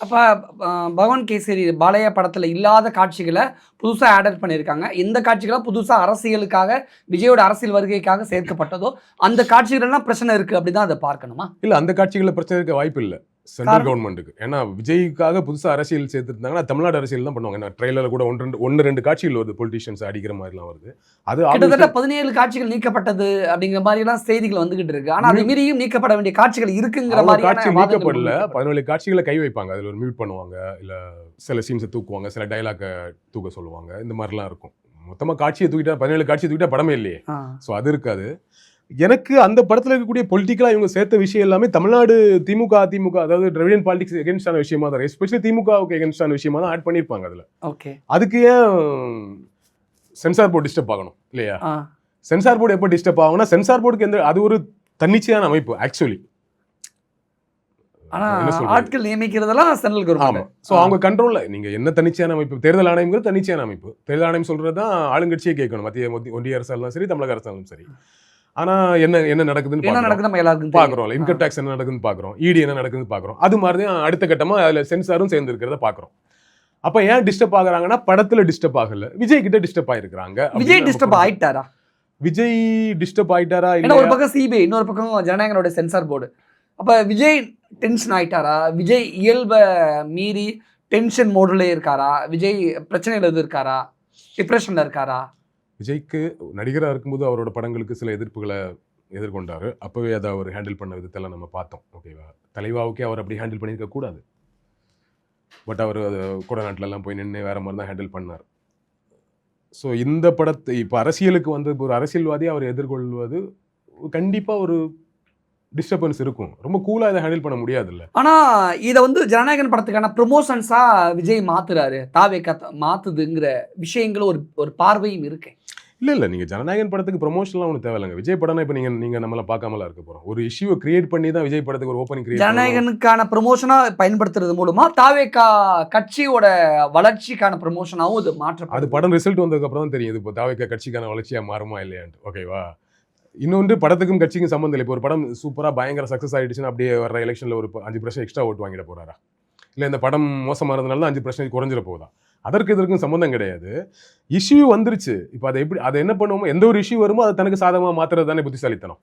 அப்ப பகவான் கேசரி பாலையா படத்துல இல்லாத காட்சிகள புதுசா ஆடட் பண்ணியிருக்காங்க. எந்த காட்சிகளா புதுசா அரசியலுக்காக, விஜயோட அரசியல் வருகைக்காக சேர்க்கப்பட்டதோ, அந்த காட்சிகள்லாம் பிரச்சனை இருக்கு அப்படிதான் அத பார்க்கணுமா? இல்ல அந்த காட்சிகள்ல பிரச்சனை இருக்க வாய்ப்பு இல்ல. சென்ட்ரல் காரணம்? கவர்மெண்ட்டுக்கு. ஏன்னா விஜய்க்காக புதுசா அரசியல் சேர்த்துருந்தாங்கன்னா, தமிழ்நாடு அரசியல் தான் பண்ணுவாங்க. ஏன்னா ட்ரெய்லர்ல கூட 1, 2 காட்சிகள் வருது. பொலிட்டீஷியன்ஸ் அடிக்கிற மாரிலாம் வருது. அது கிட்டத்தட்ட ஆப்வியஸ்லி 17 காட்சிகள் நீக்கப்பட்டது அப்படிங்கிற மாரிலாம் செய்திகள் வந்துகிட்டு இருக்கு. ஆனா அதை மீறியும் நீக்கப்பட வேண்டிய காட்சிகள் இருக்குங்கிற அவங்க மாரியான காட்சிகள் வாதங்கள் நீக்கப்படல. முன்வைக்கப்படுது. 17 காட்சிகள கை வைப்பாங்க. அதுல ஒரு மியூட் பண்ணுவாங்க. இல்ல சில சீன்ஸ தூக்குவாங்க. சில டயலாக்க தூக்க சொல்லுவாங்க. இந்த மாரிலாம் இருக்கும். மொத்தமா காட்சிய தூக்கிட்டா 17 காட்சிய தூக்கிட்டா படமே இல்லையே. ஆ. ஸோ அது இருக்காது. எனக்கு அந்த படத்துல இருக்கக்கூடிய பொலிட்டிக்கலா இவங்க சேர்த்த விஷயம் எல்லாமே தமிழ்நாடு திமுக, அதிமுக அதாவது திராவிடியன் பாலிடிக்ஸ் எகென்ஸ்டான விஷயமா தான். எஸ்பெஷலி திமுகவுக்கு எகென்ஸ்டான விஷயமா தான் ஆட் பண்ணியிருப்பாங்க அதுல. ஓகே. அதுக்கு ஏன் சென்சார் போர்டு டிஸ்டர்ப் ஆகணும் இல்லையா? ஆ. சென்சார் போர்டு எப்போ டிஸ்டர்ப் ஆகும்னா, சென்சார் போர்டுக்கு அது ஒரு தன்னிச்சையான அமைப்பு ஆக்சுவலி. ஆனா என்ன சொல்றது? ஆட்கள் நியமிக்கிறதெல்லாம் சென்ட்ரல் ஆமா. கவர்மெண்ட். ஸோ அவங்க கண்ட்ரோல்ல நீங்க என்ன தன்னிச்சையான அமைப்பு, தேர்தல் ஆணையம்ங்கிறது தன்னிச்சையான அமைப்பு. தேர்தல் ஆணையம் சொல்றது தான் ஆளுங்கட்சியே கேட்கணும். ஒன்றிய அரசா இருந்தாலும் சரி, தமிழக அரசா இருந்தாலும் சரி. ஆனா என்ன நடக்குதுன்னு என்ன பார்க்கறோம். நடக்குது நம்ம எல்லாருக்கும் தெரியும். பார்க்குறோம். இன்கம் டாக்ஸ் என்ன நடக்குதுன்னு பார்க்குறோம். இடி என்ன நடக்குதுன்னு பார்க்குறோம். அது மாதிரி தான் அடுத்த கட்டமா அதுல சென்சாரும் சேர்ந்து இருக்கிறத பார்க்குறோம். அப்ப ஏன் டிஸ்டர்ப் ஆகுறாங்கன்னா, படத்துல டிஸ்டர்ப் ஆகல. விஜய் கிட்ட டிஸ்டர்ப் ஆயிருக்காங்க. விஜய் டிஸ்டர்ப் ஆயிட்டாரா? விஜய் டிஸ்டர்ப் ஆயிட்டாரா ஏன்னா இல்ல? ஒரு பக்கம் சிபிஐ, இன்னொரு பக்கம் ஜனநாயகனோட சென்சார் போர்டு. அப்ப விஜய் டென்ஷன் ஆயிட்டாரா? விஜய் இயல்ப மீறி டென்ஷன் மோடுல இருக்காரா? விஜய் பிரச்சனையில இருக்காரா? டிப்ரெஷன்ல இருக்காரா? விஜய்க்கு நடிகரா இருக்கும்போது அவரோட படங்களுக்கு சில எதிர்ப்புகள எதிர்கொண்டாரு. அப்பவே அத அவர் ஹேண்டில் பண்ண விதத்தெல்லாம் நம்ம பார்த்தோம். ஓகேவா? தலைவாவுக்கே அவர் அப்படி ஹேண்டில் பண்ணியிருக்க கூடாது. பட் அவர் கொடநாட்டுலலாம் போய் நின்னு வேற மாதிரி தான் ஹேண்டில் பண்ணார். ஸோ இந்த படத்தை இப்போ அரசியலுக்கு வந்து ஒரு அரசியல்வாதியை அவர் எதிர்கொள்வது கண்டிப்பா ஒரு டிஸ்டர்பன்ஸ் இருக்கும். ரொம்ப கூலா இதை ஹேண்டில் பண்ண முடியாதுல்ல. ஆனா இத வந்து ஜனநாயகன் படத்துக்கான ப்ரொமோஷன்ஸா விஜய் மாத்துறாரு. தாவேக்கா மாத்துதுங்கிற விஷயங்கள் ஒரு பார்வையும் இருக்கு. இல்ல நீங்க ஜனநாயகன் படத்துக்கு ப்ரொமோஷன்லாம் ஒன்றும் தேவையில்லைங்க. விஜய் படம்னா இப்போ நீங்க நம்மள பார்க்காமலாம் இருக்க போறோம். ஒரு இஷ்யூவை கிரியேட் பண்ணி தான் விஜய் படத்துக்கு ஒரு ஓப்பனிங் கிரியேட் ஜனநாயகனுக்கான ப்ரொமோஷனா பயன்படுத்துறது மூலமா தாவேக்கா கட்சியோட வளர்ச்சிக்கான ப்ரொமோஷனாவும் இது அது மாற்றப்படுது. படம் ரிசல்ட் வந்ததுக்கு அப்புறம் தான் தெரியும். இது இப்போ தாவேக்கா கட்சிக்கான வளர்ச்சியா மாறுமா இல்லையான்ட்டு. ஓகேவா? இன்னொன்று படத்துக்கும் கட்சிக்கும் சம்மந்தம் இல்லை. இப்போ ஒரு படம் சூப்பரா பயங்கர சக்ஸஸ் ஆயிடுச்சுன்னா அப்படியே வர எலெக்ஷன்ல ஒரு 5% எக்ஸ்ட்ரா ஓட்டு வாங்கிட போறாரா? இல்லை இந்த படம் மோசமா இருந்தனால தான் 5% குறைஞ்சிட போகுதா? அதற்கு இதற்கும் சம்மந்தம் கிடையாது. இஷ்யூ வந்துருச்சு. இப்போ அதை என்ன பண்ணுவோமோ, எந்த ஒரு இஷ்யூ வருமோ அதை தனக்கு சாதகமாக மாத்துறது தானே புத்திசாலித்தனம்.